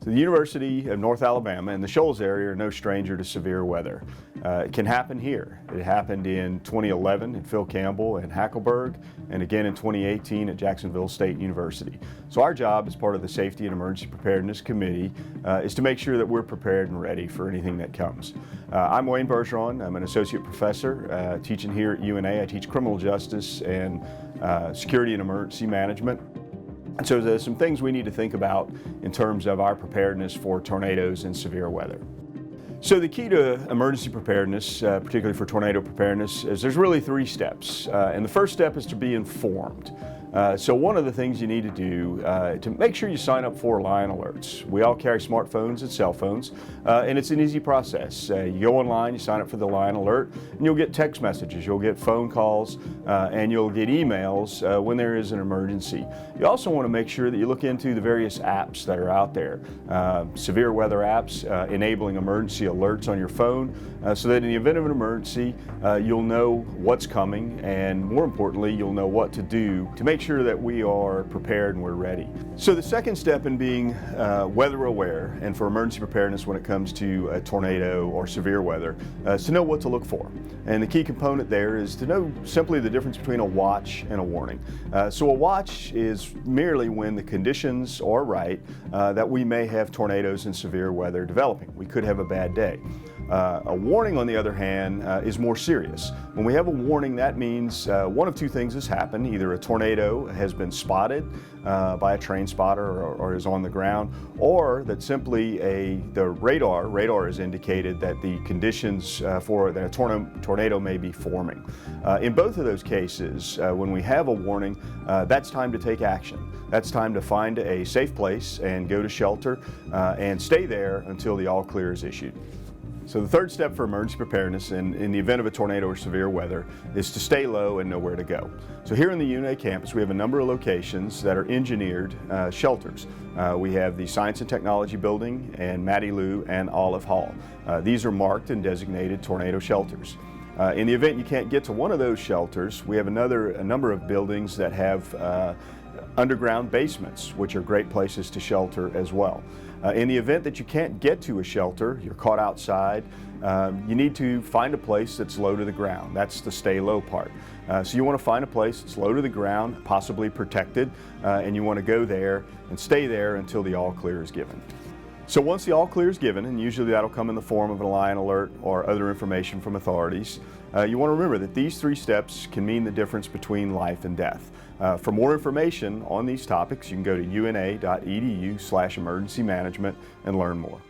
So the University of North Alabama and the Shoals area are no stranger to severe weather. It can happen here. It happened in 2011 at Phil Campbell and Hackleburg, and again in 2018 at Jacksonville State University. So our job as part of the Safety and Emergency Preparedness Committee is to make sure that we're prepared and ready for anything that comes. I'm Wayne Bergeron. I'm an associate professor teaching here at UNA. I teach criminal justice and security and emergency management. And so there's some things we need to think about in terms of our preparedness for tornadoes and severe weather. So the key to emergency preparedness, particularly for tornado preparedness, is there's really three steps. And the first step is to be informed. So one of the things you need to do to make sure you sign up for line alerts. We all carry smartphones and cell phones, and it's an easy process. You go online, you sign up for the line alert, and you'll get text messages, you'll get phone calls, and you'll get emails when there is an emergency. You also want to make sure that you look into the various apps that are out there. Severe weather apps enabling emergency alerts on your phone, so that in the event of an emergency, you'll know what's coming, and more importantly, you'll know what to do to make sure that we are prepared and we're ready. So the second step in being weather aware and for emergency preparedness when it comes to a tornado or severe weather is to know what to look for. And the key component there is to know simply the difference between a watch and a warning. So a watch is merely when the conditions are right that we may have tornadoes and severe weather developing. We could have a bad day. A warning, on the other hand, is more serious. When we have a warning, that means one of two things has happened. Either a tornado has been spotted by a train spotter or is on the ground, or that simply the radar has indicated that the conditions for that a tornado may be forming. In both of those cases, when we have a warning, that's time to take action. That's time to find a safe place and go to shelter and stay there until the all clear is issued. So the third step for emergency preparedness in the event of a tornado or severe weather is to stay low and know where to go. So here in the UNA campus we have a number of locations that are engineered shelters. We have the Science and Technology Building and Mattie Lou and Olive Hall. These are marked and designated tornado shelters. In the event you can't get to one of those shelters, we have a number of buildings that have underground basements, which are great places to shelter as well. In the event that you can't get to a shelter, you're caught outside, you need to find a place that's low to the ground. That's the stay low part. So you want to find a place that's low to the ground, possibly protected, and you want to go there and stay there until the all clear is given. So once the all clear is given, and usually that'll come in the form of a line alert or other information from authorities, you want to remember that these three steps can mean the difference between life and death. For more information on these topics, you can go to una.edu/emergency management and learn more.